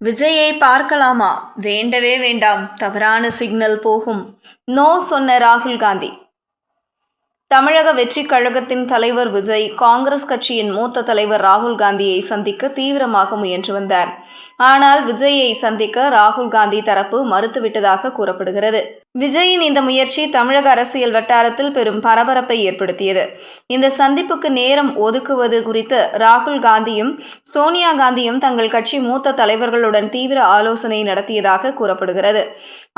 விஜயை பார்க்கலாமா? வேண்டவே வேண்டாம். தவறான சிக்னல் போகும். நோ சொன்ன ராகுல் காந்தி. தமிழக வெற்றிக் கழகத்தின் தலைவர் விஜய் காங்கிரஸ் கட்சியின் மூத்த தலைவர் ராகுல் காந்தியை சந்திக்க தீவிரமாக முயன்று வந்தார். ஆனால் விஜயை சந்திக்க ராகுல் காந்தி தரப்பு மறுத்துவிட்டதாக கூறப்படுகிறது. விஜயின் இந்த முயற்சி தமிழக அரசியல் வட்டாரத்தில் பெரும் பரபரப்பை ஏற்படுத்தியது. இந்த சந்திப்புக்கு நேரம் ஒதுக்குவது குறித்து ராகுல் காந்தியும் சோனியா காந்தியும் தங்கள் கட்சி மூத்த தலைவர்களுடன் தீவிர ஆலோசனை நடத்தியதாக கூறப்படுகிறது.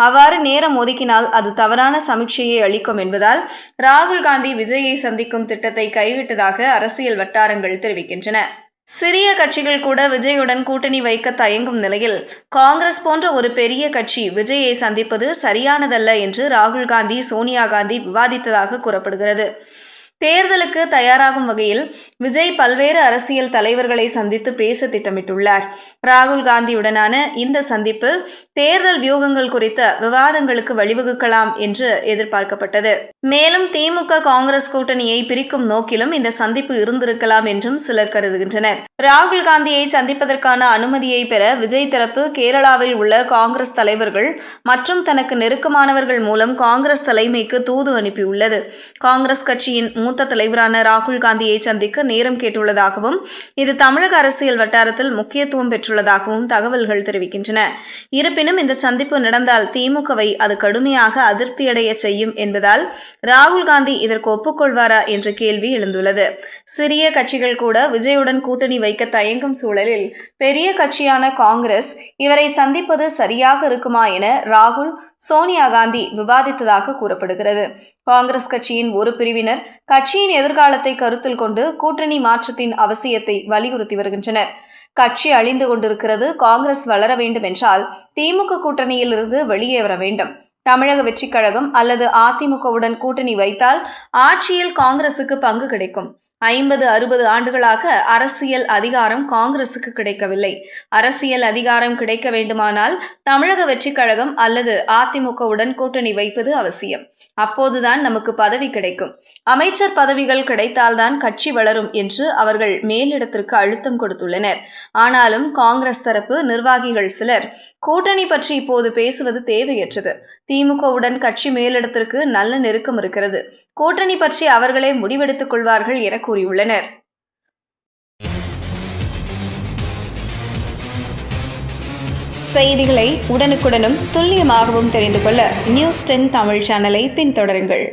அவ்வாறு நேரம் ஒதுக்கினால் அது தவறான சமீட்சையை அளிக்கும் என்பதால் ராகுல் காந்தி விஜயை சந்திக்கும் திட்டத்தை கைவிட்டதாக அரசியல் வட்டாரங்கள் தெரிவிக்கின்றன. சிறிய கட்சிகள் கூட விஜயுடன் கூட்டணி வைக்க தயங்கும் நிலையில் காங்கிரஸ் போன்ற ஒரு பெரிய கட்சி விஜயை சந்திப்பது சரியானதல்ல என்று ராகுல் காந்தி சோனியா காந்தி விவாதித்ததாக கூறப்படுகிறது. தேர்தலுக்கு தயாராகும் வகையில் விஜய் பல்வேறு அரசியல் தலைவர்களை சந்தித்து பேச திட்டமிட்டுள்ளார். ராகுல் காந்தியுடனான இந்த சந்திப்பு தேர்தல் வியூகங்கள் குறித்த விவாதங்களுக்கு வழிவகுக்கலாம் என்று எதிர்பார்க்கப்பட்டது. மேலும் திமுக காங்கிரஸ் கூட்டணியை பிரிக்கும் நோக்கிலும் இந்த சந்திப்பு இருந்திருக்கலாம் என்றும் சிலர் கருதுகின்றனர். ராகுல் காந்தியை சந்திப்பதற்கான அனுமதியை பெற விஜய் தரப்பு கேரளாவில் உள்ள காங்கிரஸ் தலைவர்கள் மற்றும் தனக்கு நெருக்கமானவர்கள் மூலம் காங்கிரஸ் தலைமைக்கு தூது அனுப்பியுள்ளது. காங்கிரஸ் கட்சியின் மூத்த தலைவரான ராகுல் காந்தியை சந்திக்க நேரம் கேட்டுள்ளதாகவும் இது தமிழக அரசியல் வட்டாரத்தில் முக்கியத்துவம் பெற்றுள்ளதாகவும் தகவல்கள் தெரிவிக்கின்றன. இருப்பினும் இந்த சந்திப்பு நடந்தால் திமுகவை அது கடுமையாக அதிருப்தியடைய செய்யும் என்பதால் ராகுல் காந்தி இதற்கு ஒப்புக்கொள்வாரா என்ற கேள்வி எழுந்துள்ளது. சிறிய கட்சிகள் கூட விஜயுடன் கூட்டணி வைக்க தயங்கும் சூழலில் பெரிய கட்சியான காங்கிரஸ் இவரை சந்திப்பது சரியாக இருக்குமா என ராகுல் சோனியா காந்தி விவாதித்ததாக கூறப்படுகிறது. காங்கிரஸ் கட்சியின் ஒரு பிரிவினர் கட்சியின் எதிர்காலத்தை கருத்தில் கொண்டு கூட்டணி மாற்றத்தின் அவசியத்தை வலியுறுத்தி வருகின்றனர். கட்சி அழிந்து கொண்டிருக்கிறது. காங்கிரஸ் வளர வேண்டும் என்றால் திமுக கூட்டணியில் இருந்து வெளியே வர வேண்டும். தமிழக வெற்றிக் கழகம் அல்லது அதிமுகவுடன் கூட்டணி வைத்தால் ஆட்சியில் காங்கிரசுக்கு பங்கு கிடைக்கும். 50-60 ஆண்டுகளாக அரசியல் அதிகாரம் காங்கிரசுக்கு கிடைக்கவில்லை. அரசியல் அதிகாரம் கிடைக்க வேண்டுமானால் தமிழக வெற்றிக் கழகம் அல்லது அதிமுகவுடன் கூட்டணி வைப்பது அவசியம். அப்போதுதான் நமக்கு பதவி கிடைக்கும். அமைச்சர் பதவிகள் கிடைத்தால்தான் கட்சி வளரும் என்று அவர்கள் மேலிடத்திற்கு அழுத்தம் கொடுத்துள்ளனர். ஆனாலும் காங்கிரஸ் தரப்பு நிர்வாகிகள் சிலர் கூட்டணி பற்றி இப்போது பேசுவது தேவையற்றது. திமுகவுடன் கட்சி மேலிடத்திற்கு நல்ல நெருக்கம் இருக்கிறது. கூட்டணி பற்றி அவர்களே முடிவெடுத்துக் கொள்வார்கள் என கூறியுள்ளனர். செய்திகளை உடனுக்குடனும் துல்லியமாகவும் தெரிந்து கொள்ள News 10 தமிழ் சேனலை பின்தொடருங்கள்.